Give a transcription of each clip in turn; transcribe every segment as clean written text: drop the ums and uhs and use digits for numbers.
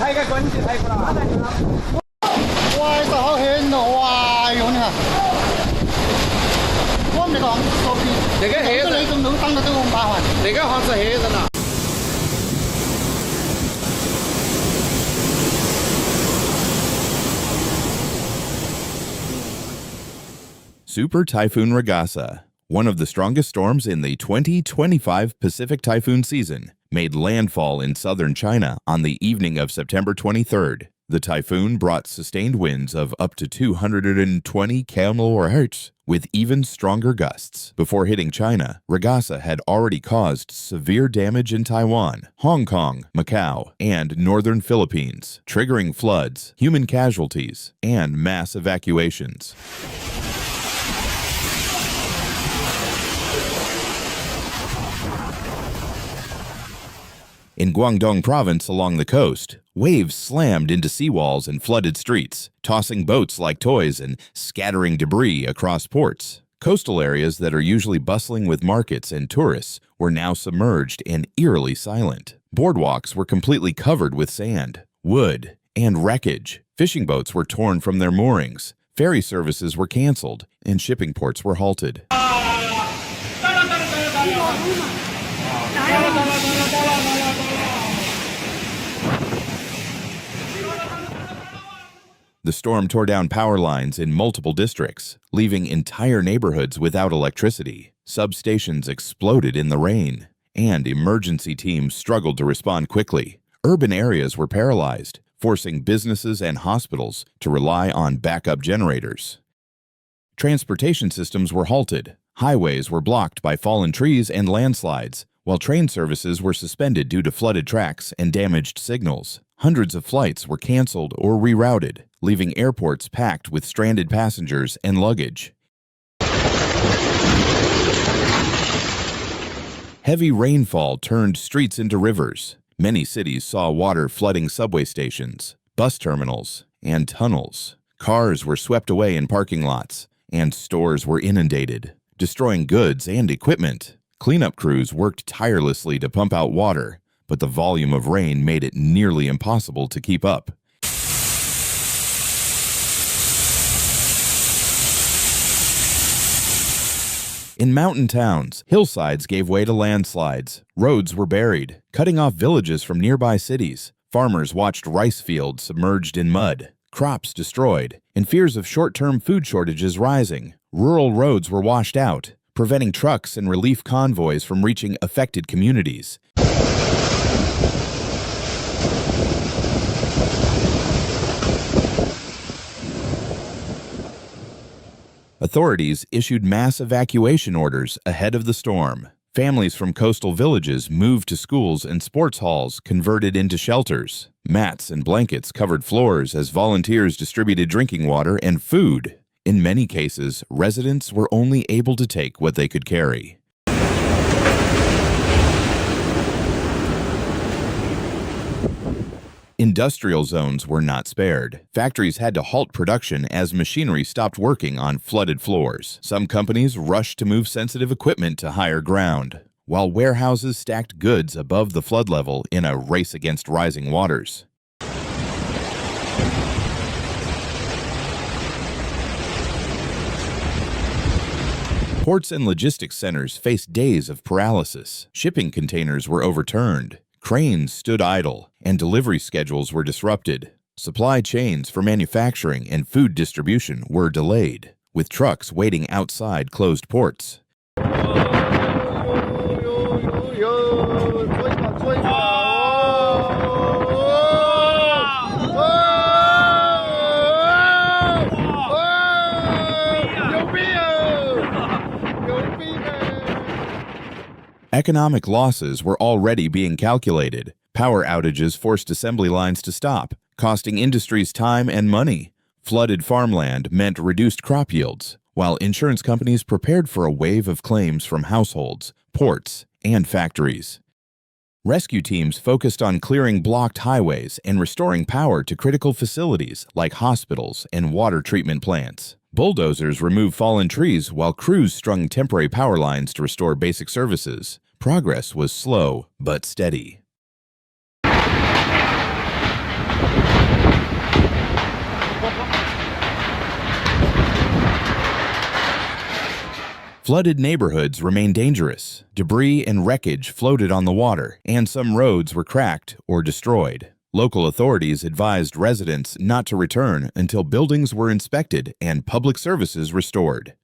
哇，呢度好險喎！哇，用啊！我唔係講嗰邊，你而家起咗，你仲等到都咁麻煩。你而家開始起咗啦。Super Typhoon Ragasa, one of the strongest storms in the 2025 Pacific typhoon season, made landfall in southern China on the evening of September 23rd. The typhoon brought sustained winds of up to 220 km/h with even stronger gusts. Before hitting China, Ragasa had already caused severe damage in Taiwan, Hong Kong, Macau, and northern Philippines, triggering floods, human casualties, and mass evacuations. In Guangdong province along the coast, waves slammed into seawalls and flooded streets, tossing boats like toys and scattering debris across ports. Coastal areas that are usually bustling with markets and tourists were now submerged and eerily silent. Boardwalks were completely covered with sand, wood, and wreckage. Fishing boats were torn from their moorings, ferry services were canceled, and shipping ports were halted. The storm tore down power lines in multiple districts, leaving entire neighborhoods without electricity. Substations exploded in the rain, and emergency teams struggled to respond quickly. Urban areas were paralyzed, forcing businesses and hospitals to rely on backup generators. Transportation systems were halted. Highways were blocked by fallen trees and landslides, while train services were suspended due to flooded tracks and damaged signals. Hundreds of flights were canceled or rerouted, leaving airports packed with stranded passengers and luggage. Heavy rainfall turned streets into rivers. Many cities saw water flooding subway stations, bus terminals, and tunnels. Cars were swept away in parking lots, and stores were inundated, destroying goods and equipment. Cleanup crews worked tirelessly to pump out water, but the volume of rain made it nearly impossible to keep up. In mountain towns, hillsides gave way to landslides. Roads were buried, cutting off villages from nearby cities. Farmers watched rice fields submerged in mud, crops destroyed, and fears of short-term food shortages rising. Rural roads were washed out, preventing trucks and relief convoys from reaching affected communities. Authorities issued mass evacuation orders ahead of the storm. Families from coastal villages moved to schools and sports halls converted into shelters. Mats and blankets covered floors as volunteers distributed drinking water and food. In many cases, residents were only able to take what they could carry. Industrial zones were not spared. Factories had to halt production as machinery stopped working on flooded floors. Some companies rushed to move sensitive equipment to higher ground, while warehouses stacked goods above the flood level in a race against rising waters. Ports and logistics centers faced days of paralysis. Shipping containers were overturned. Cranes stood idle, and delivery schedules were disrupted. Supply chains for manufacturing and food distribution were delayed, with trucks waiting outside closed ports. Economic losses were already being calculated. Power outages forced assembly lines to stop, costing industries time and money. Flooded farmland meant reduced crop yields, while insurance companies prepared for a wave of claims from households, ports, and factories. Rescue teams focused on clearing blocked highways and restoring power to critical facilities like hospitals and water treatment plants. Bulldozers removed fallen trees while crews strung temporary power lines to restore basic services. Progress was slow but steady. Flooded neighborhoods remain dangerous. Debris and wreckage floated on the water, and some roads were cracked or destroyed. Local authorities advised residents not to return until buildings were inspected and public services restored.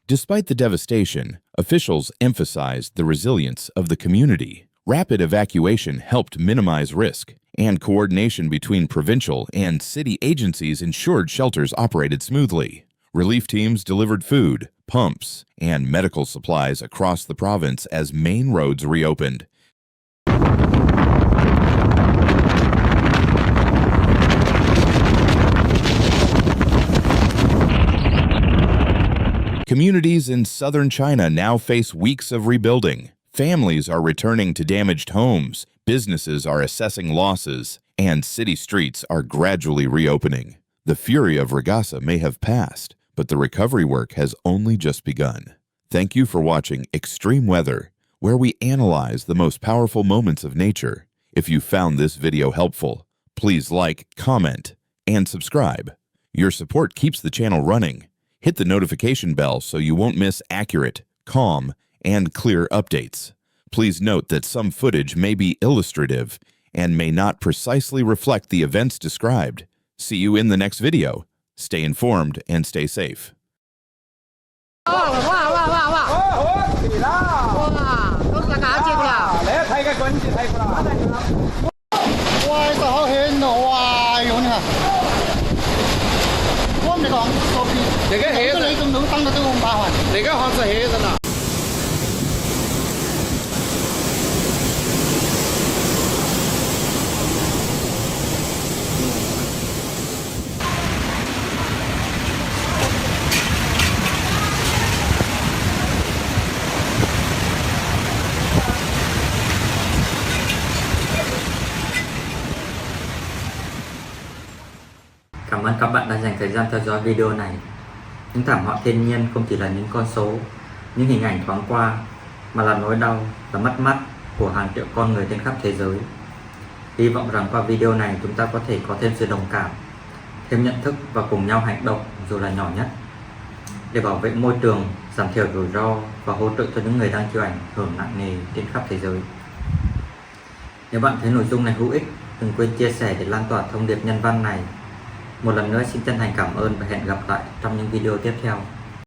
Despite the devastation, officials emphasized the resilience of the community. Rapid evacuation helped minimize risk, and coordination between provincial and city agencies ensured shelters operated smoothly. Relief teams delivered food, pumps, and medical supplies across the province as main roads reopened. Communities in southern China now face weeks of rebuilding. Families are returning to damaged homes, businesses are assessing losses, and city streets are gradually reopening. The fury of Ragasa may have passed, but the recovery work has only just begun. Thank you for watching Extreme Weather, where we analyze the most powerful moments of nature. If you found this video helpful, please like, comment, and subscribe. Your support keeps the channel running. Hit the notification bell so you won't miss accurate, calm, and clear updates. Please note that some footage may be illustrative and may not precisely reflect the events described. See you in the next video. Stay informed and stay safe. Để cái hệ lấy trong núi tăng nó cũng ba hoàn. Để cái họ sẽ hệ rồi nào. Cảm ơn các bạn đã dành thời gian theo dõi video này. Những thảm họa thiên nhiên không chỉ là những con số, những hình ảnh thoáng qua, mà là nỗi đau và mất mát của hàng triệu con người trên khắp thế giới. Hy vọng rằng qua video này chúng ta có thể có thêm sự đồng cảm, thêm nhận thức và cùng nhau hành động dù là nhỏ nhất để bảo vệ môi trường, giảm thiểu rủi ro và hỗ trợ cho những người đang chịu ảnh hưởng nặng nề trên khắp thế giới. Nếu bạn thấy nội dung này hữu ích, đừng quên chia sẻ để lan tỏa thông điệp nhân văn này. Một lần nữa xin chân thành cảm ơn và hẹn gặp lại trong những video tiếp theo.